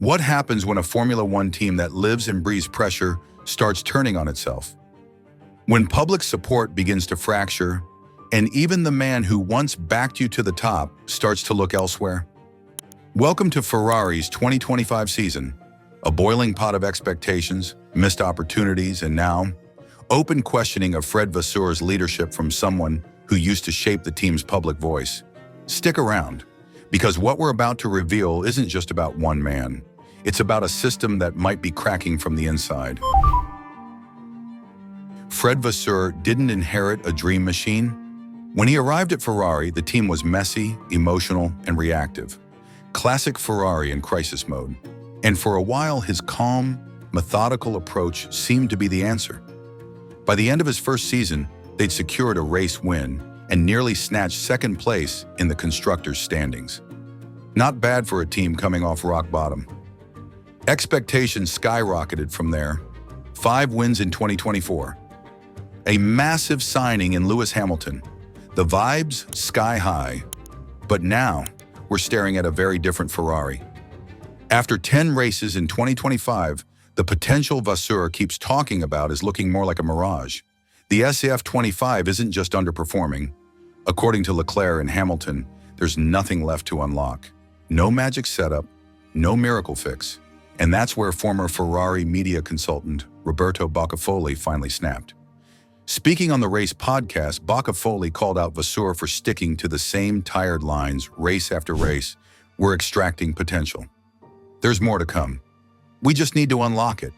What happens when a Formula One team that lives and breathes pressure starts turning on itself? When public support begins to fracture, and even the man who once backed you to the top starts to look elsewhere? Welcome to Ferrari's 2025 season, a boiling pot of expectations, missed opportunities, and now, open questioning of Fred Vasseur's leadership from someone who used to shape the team's public voice. Stick around, because what we're about to reveal isn't just about one man. It's about a system that might be cracking from the inside. Fred Vasseur didn't inherit a dream machine. When he arrived at Ferrari, the team was messy, emotional, and reactive. Classic Ferrari in crisis mode. And for a while, his calm, methodical approach seemed to be the answer. By the end of his first season, they'd secured a race win and nearly snatched second place in the constructors' standings. Not bad for a team coming off rock bottom. Expectations skyrocketed from there. 5 wins in 2024. A massive signing in Lewis Hamilton. The vibes sky high. But now, we're staring at a very different Ferrari. After 10 races in 2025, the potential Vasseur keeps talking about is looking more like a mirage. The SF25 isn't just underperforming. According to Leclerc and Hamilton, there's nothing left to unlock. No magic setup, no miracle fix. And that's where former Ferrari media consultant Roberto Boccafogli finally snapped. Speaking on the Race podcast, Boccafogli called out Vasseur for sticking to the same tired lines race after race. We're extracting potential. There's more to come. We just need to unlock it.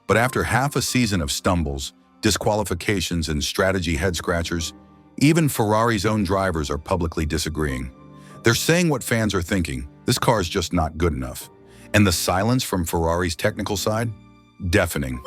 But after half a season of stumbles, disqualifications, and strategy head-scratchers, even Ferrari's own drivers are publicly disagreeing. They're saying what fans are thinking: this car's just not good enough. And the silence from Ferrari's technical side? Deafening.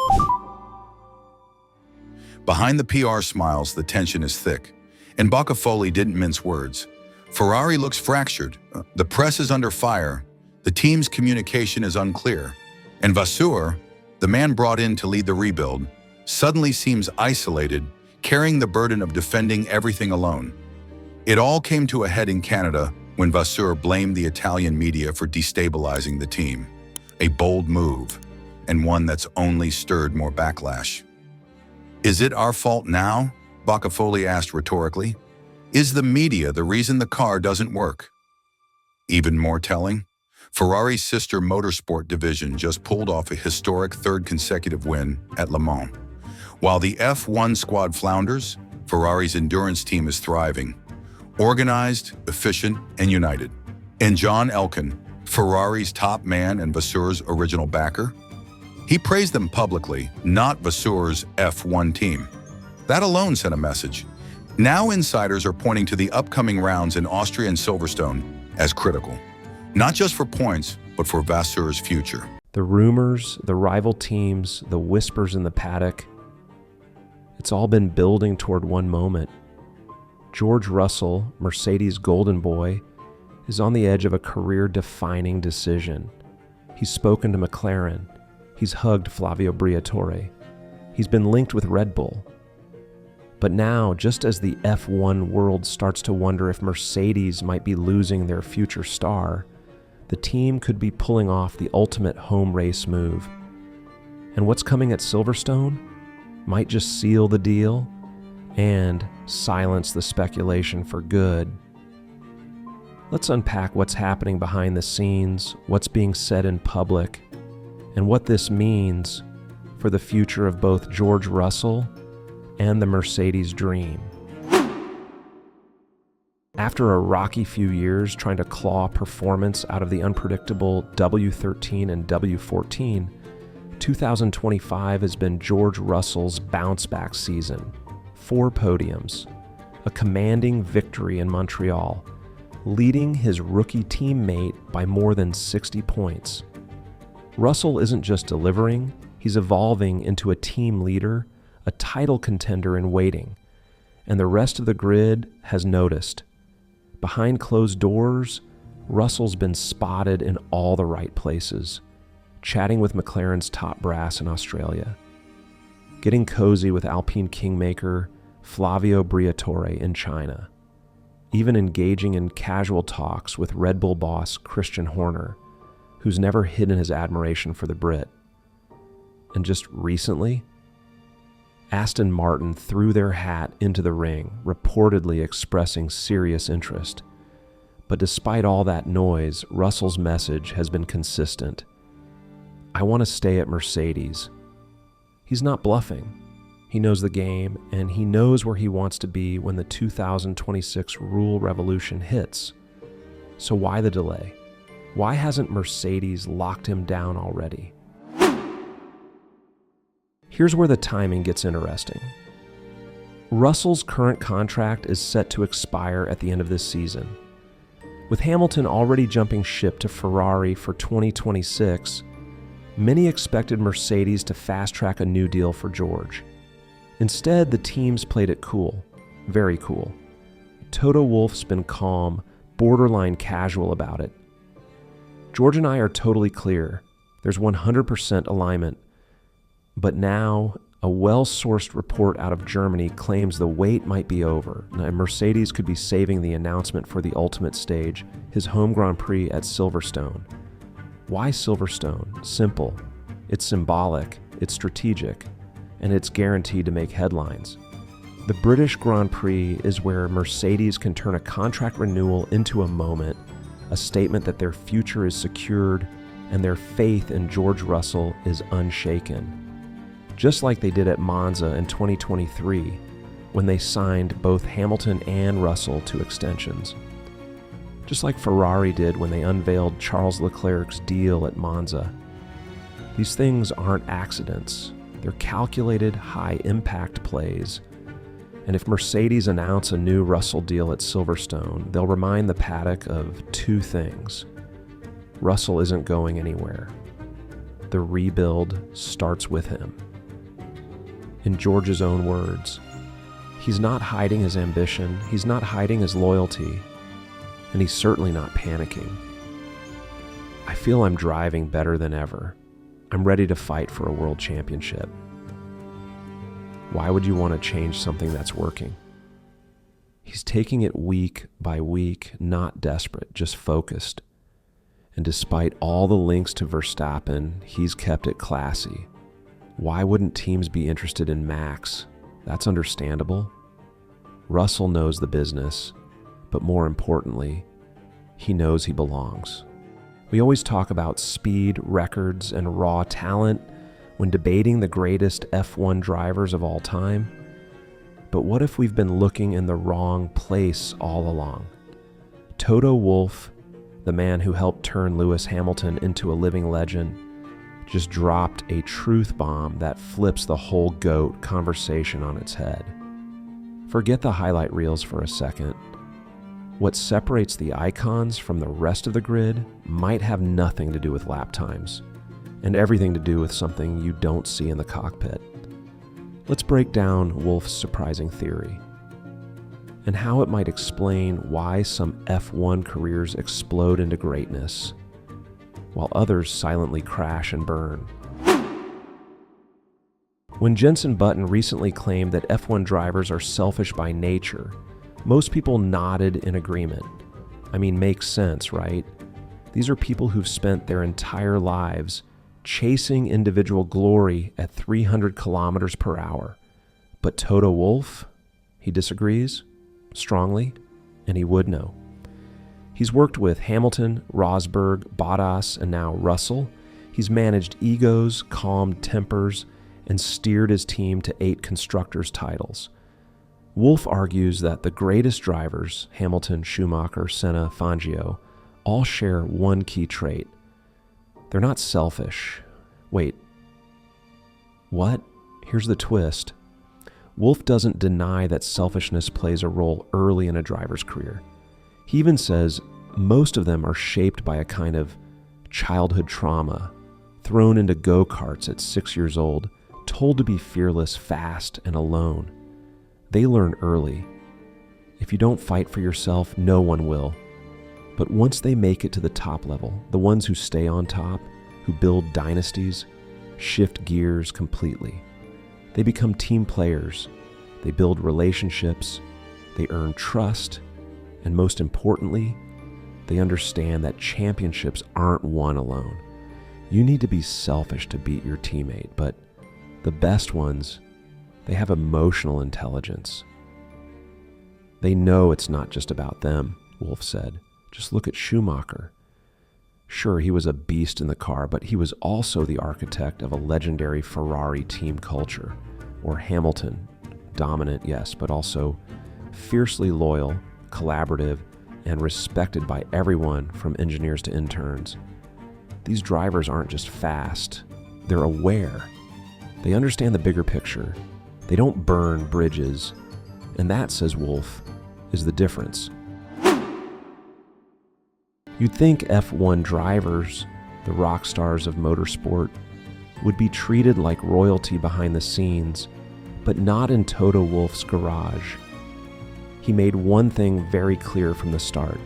Behind the PR smiles, the tension is thick. And Boccafogli didn't mince words. Ferrari looks fractured. The press is under fire. The team's communication is unclear. And Vasseur, the man brought in to lead the rebuild, suddenly seems isolated, carrying the burden of defending everything alone. It all came to a head in Canada when Vasseur blamed the Italian media for destabilizing the team. A bold move, and one that's only stirred more backlash. Is it our fault now? Boccafogli asked rhetorically. Is the media the reason the car doesn't work? Even more telling, Ferrari's sister motorsport division just pulled off a historic 3rd consecutive win at Le Mans. While the F1 squad flounders, Ferrari's endurance team is thriving. Organized, efficient, and united. And John Elkann, Ferrari's top man and Vasseur's original backer, he praised them publicly, not Vasseur's F1 team. That alone sent a message. Now insiders are pointing to the upcoming rounds in Austria and Silverstone as critical. Not just for points, but for Vasseur's future. The rumors, the rival teams, the whispers in the paddock, it's all been building toward one moment. George Russell, Mercedes' golden boy, is on the edge of a career-defining decision. He's spoken to McLaren. He's hugged Flavio Briatore. He's been linked with Red Bull. But now, just as the F1 world starts to wonder if Mercedes might be losing their future star, the team could be pulling off the ultimate home race move. And what's coming at Silverstone might just seal the deal and silence the speculation for good. Let's unpack what's happening behind the scenes, what's being said in public, and what this means for the future of both George Russell and the Mercedes dream. After a rocky few years trying to claw performance out of the unpredictable W13 and W14, 2025 has been George Russell's bounce-back season. 4 podiums, a commanding victory in Montreal, leading his rookie teammate by more than 60 points. Russell isn't just delivering, he's evolving into a team leader, a title contender in waiting, and the rest of the grid has noticed. Behind closed doors, Russell's been spotted in all the right places, chatting with McLaren's top brass in Australia, getting cozy with Alpine kingmaker Flavio Briatore in China, even engaging in casual talks with Red Bull boss Christian Horner, who's never hidden his admiration for the Brit. And just recently, Aston Martin threw their hat into the ring, reportedly expressing serious interest. But despite all that noise, Russell's message has been consistent. I want to stay at Mercedes. He's not bluffing. He knows the game, and he knows where he wants to be when the 2026 rule revolution hits. So why the delay? Why hasn't Mercedes locked him down already? Here's where the timing gets interesting. Russell's current contract is set to expire at the end of this season. With Hamilton already jumping ship to Ferrari for 2026, many expected Mercedes to fast-track a new deal for George. Instead, the teams played it cool, very cool. Toto Wolff's been calm, borderline casual about it. George and I are totally clear. There's 100% alignment. But now, a well-sourced report out of Germany claims the wait might be over, and Mercedes could be saving the announcement for the ultimate stage, his home Grand Prix at Silverstone. Why Silverstone? Simple. It's symbolic, it's strategic, and it's guaranteed to make headlines. The British Grand Prix is where Mercedes can turn a contract renewal into a moment, a statement that their future is secured and their faith in George Russell is unshaken. Just like they did at Monza in 2023, when they signed both Hamilton and Russell to extensions. Just like Ferrari did when they unveiled Charles Leclerc's deal at Monza. These things aren't accidents. They're calculated, high-impact plays. And if Mercedes announce a new Russell deal at Silverstone, they'll remind the paddock of two things. Russell isn't going anywhere. The rebuild starts with him. In George's own words, he's not hiding his ambition, he's not hiding his loyalty, and he's certainly not panicking. I feel I'm driving better than ever. I'm ready to fight for a world championship. Why would you want to change something that's working? He's taking it week by week, not desperate, just focused. And despite all the links to Verstappen, he's kept it classy. Why wouldn't teams be interested in Max? That's understandable. Russell knows the business, but more importantly, he knows he belongs. We always talk about speed, records, and raw talent when debating the greatest F1 drivers of all time. But what if we've been looking in the wrong place all along? Toto Wolff, the man who helped turn Lewis Hamilton into a living legend, just dropped a truth bomb that flips the whole GOAT conversation on its head. Forget the highlight reels for a second. What separates the icons from the rest of the grid might have nothing to do with lap times, and everything to do with something you don't see in the cockpit. Let's break down Wolff's surprising theory, and how it might explain why some F1 careers explode into greatness, while others silently crash and burn. When Jenson Button recently claimed that F1 drivers are selfish by nature, most people nodded in agreement. I mean, makes sense, right? These are people who've spent their entire lives chasing individual glory at 300 kilometers per hour. But Toto Wolff, he disagrees strongly, and he would know. He's worked with Hamilton, Rosberg, Bottas, and now Russell. He's managed egos, calmed tempers, and steered his team to 8 constructors' titles. Wolff argues that the greatest drivers, Hamilton, Schumacher, Senna, Fangio, all share one key trait. They're not selfish. Wait, what? Here's the twist. Wolff doesn't deny that selfishness plays a role early in a driver's career. He even says most of them are shaped by a kind of childhood trauma, thrown into go-karts at 6 years old, told to be fearless, fast, and alone. They learn early. If you don't fight for yourself, no one will. But once they make it to the top level, the ones who stay on top, who build dynasties, shift gears completely. They become team players. They build relationships. They earn trust. And most importantly, They understand that championships aren't won alone. You need to be selfish to beat your teammate, but the best ones, they have emotional intelligence. They know it's not just about them, Wolff said. Just look at Schumacher. Sure, he was a beast in the car, but he was also the architect of a legendary Ferrari team culture. Or Hamilton, dominant, yes, but also fiercely loyal, collaborative, and respected by everyone from engineers to interns. These drivers aren't just fast, they're aware. They understand the bigger picture. They don't burn bridges. And that, says Wolff, is the difference. You'd think F1 drivers, the rock stars of motorsport, would be treated like royalty behind the scenes, but not in Toto Wolff's garage. He made one thing very clear from the start.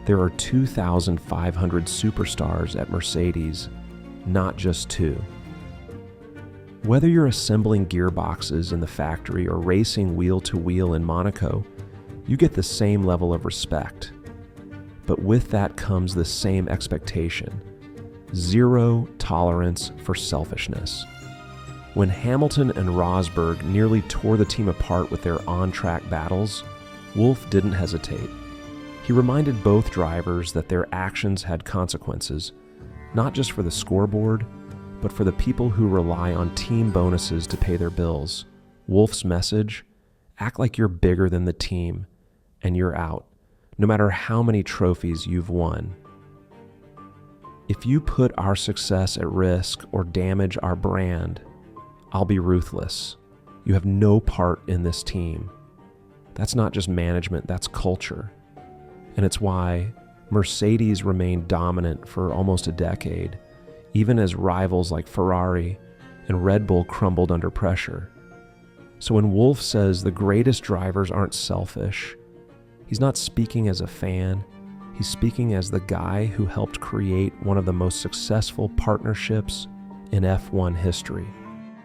There are 2,500 superstars at Mercedes, not just two. Whether you're assembling gearboxes in the factory or racing wheel to wheel in Monaco, you get the same level of respect. But with that comes the same expectation: zero tolerance for selfishness. When Hamilton and Rosberg nearly tore the team apart with their on-track battles, Wolff didn't hesitate. He reminded both drivers that their actions had consequences, not just for the scoreboard, but for the people who rely on team bonuses to pay their bills. Wolff's message: act like you're bigger than the team, and you're out, no matter how many trophies you've won. If you put our success at risk or damage our brand, I'll be ruthless. You have no part in this team. That's not just management, that's culture. And it's why Mercedes remained dominant for almost a decade, even as rivals like Ferrari and Red Bull crumbled under pressure. So when Wolff says the greatest drivers aren't selfish, he's not speaking as a fan, he's speaking as the guy who helped create one of the most successful partnerships in F1 history.